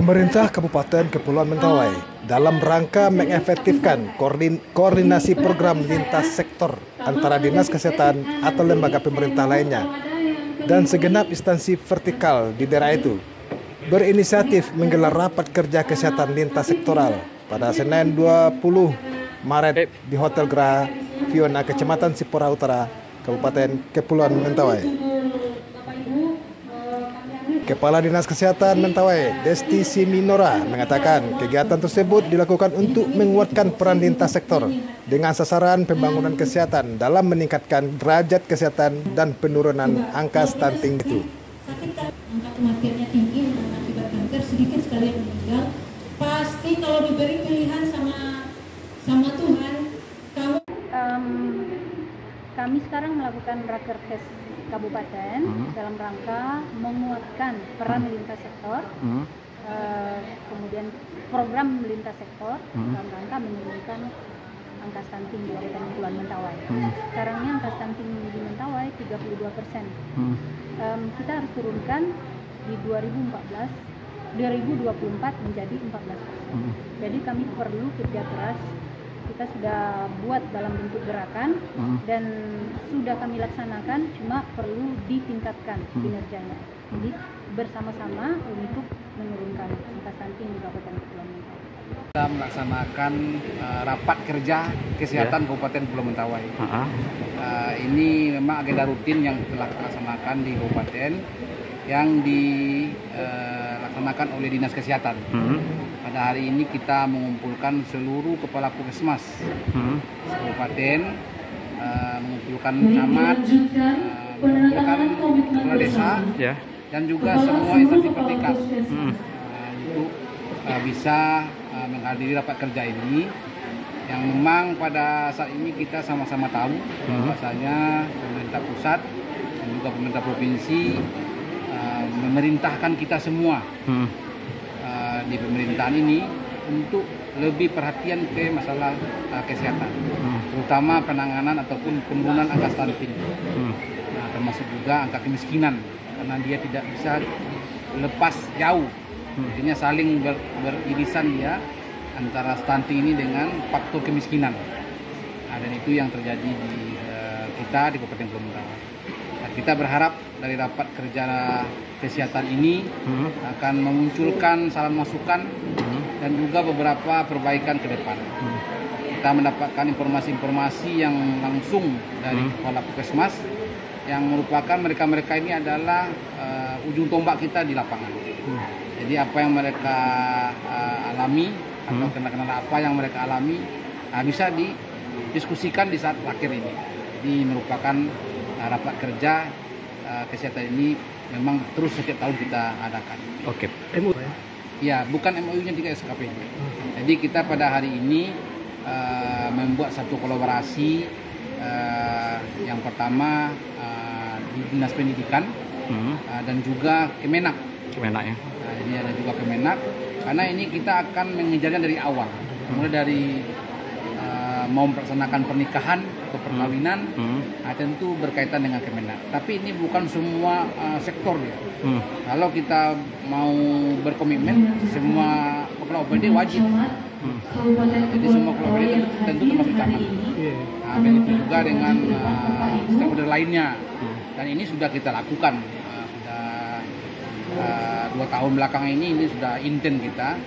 Pemerintah Kabupaten Kepulauan Mentawai dalam rangka mengefektifkan koordinasi program lintas sektor antara Dinas Kesehatan atau lembaga pemerintah lainnya dan segenap instansi vertikal di daerah itu berinisiatif menggelar rapat kerja kesehatan lintas sektoral pada Senin 20 Maret di Hotel Geraha Fiona, Kecamatan Sipora Utara, Kabupaten Kepulauan Mentawai. Kepala Dinas Kesehatan Mentawai, Desti Siminora, mengatakan kegiatan tersebut dilakukan untuk menguatkan peran lintas sektor dengan sasaran pembangunan kesehatan dalam meningkatkan derajat kesehatan dan penurunan angka stunting itu. Angka kematiannya tinggi akibat kanker, sedikit sekali yang meninggal. Pasti kalau diberi pilihan sama Tuhan, kami sekarang melakukan rakernas kabupaten dalam rangka menguatkan peran lintas sektor, kemudian program lintas sektor dalam rangka menurunkan angka stunting di Kabupaten Kepulauan Mentawai. Sekarangnya angka stunting di Mentawai 32%. Kita harus turunkan di 2024 menjadi 14%. Jadi kami perlu kerja keras. Kita sudah buat dalam bentuk gerakan dan sudah kami laksanakan, cuma perlu ditingkatkan kinerjanya. Jadi bersama-sama untuk menurunkan angka stunting di Kabupaten Kepulauan Mentawai. Kita melaksanakan rapat kerja kesehatan Kabupaten Kepulauan Mentawai. Ini memang agenda rutin yang telah kita laksanakan di kabupaten yang dilaksanakan oleh Dinas Kesehatan. Pada hari ini kita mengumpulkan seluruh kepala puskesmas kabupaten, mengumpulkan camat, mengumpulkan kepala desa, dan juga semua instansi vertikal untuk bisa menghadiri rapat kerja ini. Yang memang pada saat ini kita sama-sama tahu bahwasanya pemerintah pusat dan juga pemerintah provinsi memerintahkan kita semua di pemerintahan ini untuk lebih perhatian ke masalah kesehatan, terutama penanganan ataupun penurunan angka stunting, termasuk juga angka kemiskinan, karena dia tidak bisa lepas jauh, artinya saling beririsan dia antara stunting ini dengan faktor kemiskinan. Dan itu yang terjadi di kita di Kabupaten Kepulauan Mentawai. Kita berharap dari rapat kerja kesehatan ini akan memunculkan saran masukan dan juga beberapa perbaikan ke depan. Kita mendapatkan informasi-informasi yang langsung dari kepala puskesmas yang merupakan mereka-mereka ini adalah ujung tombak kita di lapangan. Jadi apa yang mereka alami atau kendala-kendala apa yang mereka alami bisa didiskusikan di saat terakhir ini. Jadi merupakan rapat kerja kesehatan ini memang terus setiap tahun kita adakan. Oke. Ya, bukan MOU-nya 3 SKP. Jadi kita pada hari ini membuat satu kolaborasi. Yang pertama di Dinas Pendidikan dan juga Kemenak. Kemenak ya. Ini ada juga Kemenak. Karena ini kita akan mengejarnya dari awal. Mulai dari mau melaksanakan pernikahan atau perkawinan, tentu berkaitan dengan Kemenak. Tapi ini bukan semua sektor ya. Kalau kita mau berkomitmen, semua kepala OPD wajib. Jadi semua kepala OPD tentu termasuk camat. Begitu juga dengan stakeholder lainnya. Dan ini sudah kita lakukan. Sudah 2 tahun belakang ini sudah intent kita,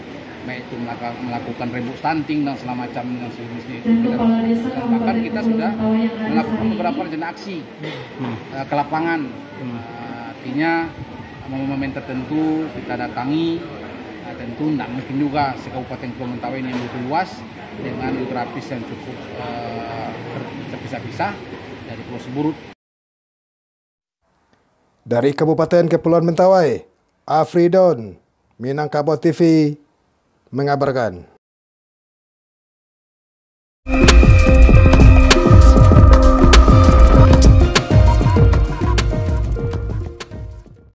baik itu melakukan rembuk stunting dan segala macam dengan sejenis itu. Bahkan kita sudah melakukan beberapa rencana aksi ke lapangan. Artinya momen-momen tertentu kita datangi, tentu tidak mungkin juga se-Kabupaten Kepulauan Mentawai ini yang begitu luas dengan geografis yang cukup terpisah-pisah dari Pulau Seburut. Dari Kabupaten Kepulauan Mentawai, Afridon, Minangkabau TV mengabarkan.